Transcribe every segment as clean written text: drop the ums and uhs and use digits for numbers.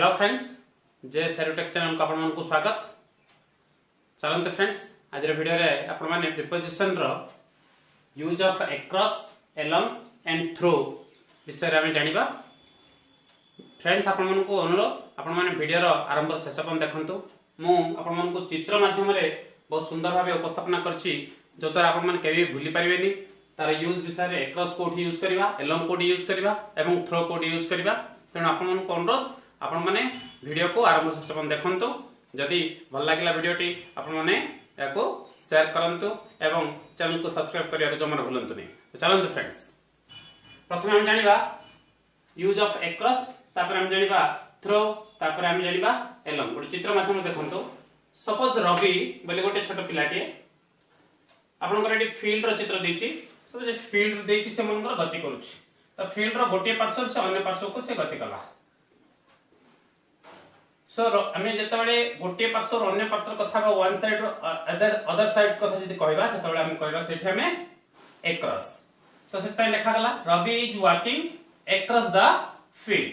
Hello friends, जे सेरोटेक channel को आपको स्वागत। चलते फ्रेंड्स, आज वीडियो रे आपण माने प्रीपोजिशन रो use of across, along and through विषय रे हम जानिबा। फ्रेंड्स, आपण मन को अनुरोध आपण माने वीडियो रो आरंभ शेष पर्यंत देखंतु। मु आपण मन को चित्र माध्यम रे बहुत सुंदर भाबे उपस्थापना करछि, जो द्वारा आपण माने केबे भूली परिबेनी। तार यूज विषय रे अक्रॉस कोठी यूज करबा, अलोंग कोठी यूज करबा एवं थ्रू कोठी यूज करबा। तेणु आपण मन को अनुरोध आपण माने वीडियो को आरंभ शेष पर्यंत देखंतु। जदि भल लागिला वीडियोटी आपण माने याको शेयर करंतु एवं चैनल को सब्सक्राइब करिया जमा भूलंतु नहीं। तो चलंतु फ्रेंड्स, प्रथम हम जानिबा यूज ऑफ अक्रॉस, तापर हम जानिबा थ्रू, तापर हम जानिबा अलोंग। गोटे चित्र माध्यम देखंतु। सपोज रवि बोले गोटे छोट पिलाटी आपनकर एटी फील्ड रो चित्र देछि। सपोज फील्ड देकी से मनकर गति करूछि, तो फील्ड रो गोटे पार्श्व से अन्य पार्श्व को से गति कला। सो आमे जते बळे गोटे पार्श्व और अन्य पार्श्व कथा बा वन साइड रो अदर साइड कथा जति कहबा सेते बळे हम कहबा सेठी हमें अक्रॉस। तो सेट पे लिखा गला Ravi is walking across the field.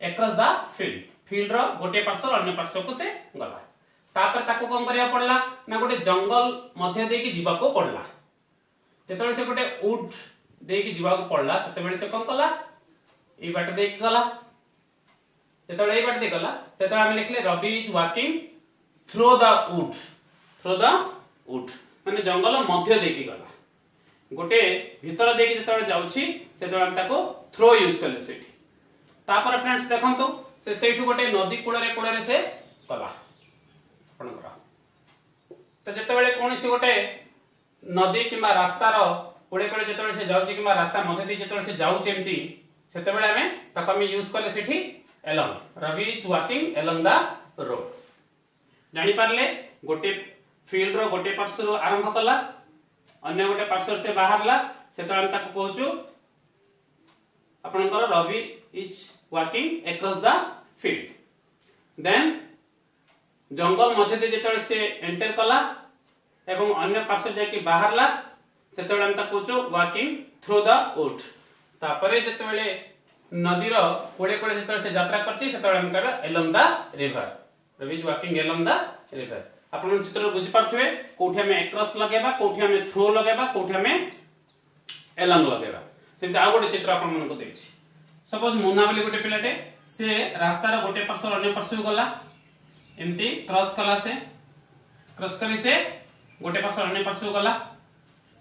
Across the field, field रो गोटे पार्श्व और अन्य पार्श्व को से गला। तापर ताको कोन करिया पड़ला ना गोटे जंगल मध्य देकी जीवा को पड़ला। जेते बळे से गोटे वुड देकी जीवा को पड़ला सेते बळे से कोन कला ई बाट देकी गला। जेतबळे ए बाट दे गला सेतबळे हम लिखले Ravi is walking through the wood. Through the wood माने जंगल मध्य देकी गला। गोटे भीतर देकी जेतबळे जाउछि सेतबळे हम ताको थ्रू यूज करले सेठी। तापर फ्रेंड्स देखंतु से सेठु गोटे नदी कुळरे से गला आपनकर। तो जेतबळे कोनसी गोटे नदी किबा रास्ता रो कुळे जेतबळे से जाउछि किबा रास्ता मध्य दे जेतबळे से जाउछि एम्ति सेतबळे हमें ताको हम यूज करले सेठी along। Ravi is walking along the road। जानि पारले गोटे फील्ड रो गोटे पार्श्व आरंभ कला, अन्य गोटे पार्श्व से बाहरला, सेतबळे हम ताको कहूछु आपनकर Ravi is walking across the field. Then जंगल मध्य दे जेतबळे से एंटर कला एवं अन्य पार्श्व जाके बाहरला, सेतबळे हम ताको कहूछु वॉकिंग थ्रू द वुड। तापरे जेतबळे नदी रो कोड़े कोड़े जेतबळे से यात्रा करछि सेतबळे हम कहबा along the river। Ravi is walking along the river। आपण चित्र बुझि पारथुवे कोठी हमें अक्रॉस लगेबा, कोठी हमें थ्रू लगेबा, कोठी हमें along लगेबा। सेमते आ गोटे चित्र आपण मन को देछि। सपोज मुन्ना बोली गोटे पिलाटे से रास्ता रो गोटे पार्श्व अन्य पार्श्व गला, एम्ति क्रॉस कला, से क्रॉस करी से गोटे पार्श्व अन्य पार्श्व गला,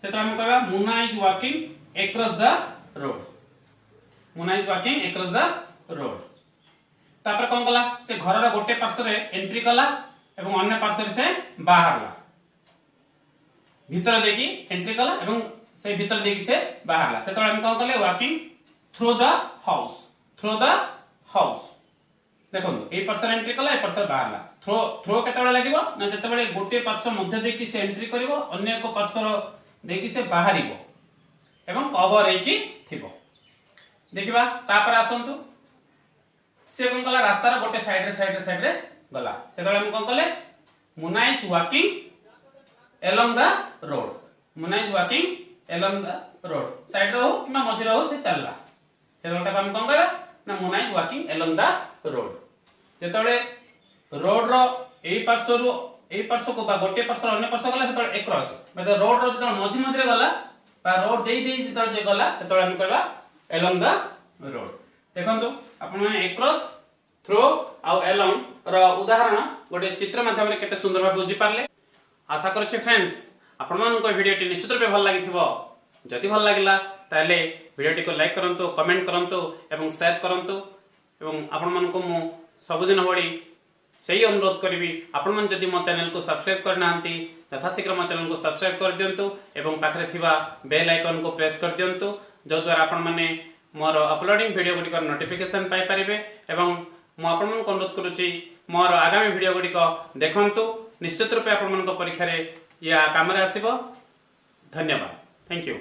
सेतबळे हम कहबा Munna is walking across the road. Munna is walking across the road. तापर कोन कला से घर रो गोटे पार्श्व रे एंट्री कला एवं अन्य पार्श्व से बाहरला। भीतर देकी एंट्री कला एवं से भीतर देकी से बाहरला, सेतबळे हम कोन कले walking through the house. Through the house देखो ए पार्श्व एंट्री कला, ए पार्श्व बाहरला। थ्रो केतबळे लागिवो ना जेतबळे गोटे पार्श्व मध्य देकी से एंट्री करिवो, अन्य को पार्श्व देकी से बाहरिवो एवं कवर हेकी थिबो। देखिबा तापर आसंतु से कोन कला रास्ता रो गोटे साइड रे गला, सेतबळे हम कोन कले Munna is walking along the road। Munna is walking along the road, side रो किमा मझी रो से चलला, सेतबळे ताको हम कोन कहबा ना Munna is walking along the road। जेतबळे रोड रो एई पार्श्व को बा गोटे पार्श्व अन्य पार्श्व गला सेतबळे अक्रॉस, मतलब रोड रो जेतबळे मझी रे गला बा रोड देई जेतबळे जे गला सेतबळे हम कहबा along the road। देखंतु आपण माने अक्रॉस, थ्रू आ along रो उदाहरण गोटे चित्र माध्यम रे केते सुंदर भाबे बुझि पारले। आशा करछि फ्रेंड्स आपण मान को वीडियोटी निश्चित रूपे भल लागिथिबो। जदि भल लागिला ताले वीडियोटी को लाइक करंतु, कमेंट करंतु एवं शेयर करंतु। एवं आपण मान को मु सबदिन बडी सही अनुरोध करबी, आपण मान जदि मो चैनल को सब्सक्राइब करनांती यथाशीघ्र मो चैनल को सब्सक्राइब कर दियंतु एवं पाखरे थिबा बेल आइकन को प्रेस कर दियंतु, जो द्वारा आपण माने मोर अपलोडिंग वीडियो गुडी नोटिफिकेशन पाई परिबे। एवं मो आपण मन को अनुरोध करूची मोर आगामी वीडियो गुडी को देखंतु। निश्चित रूपे आपण मन को परीक्षा रे या काम रे आसीबो। धन्यवाद, थैंक यू।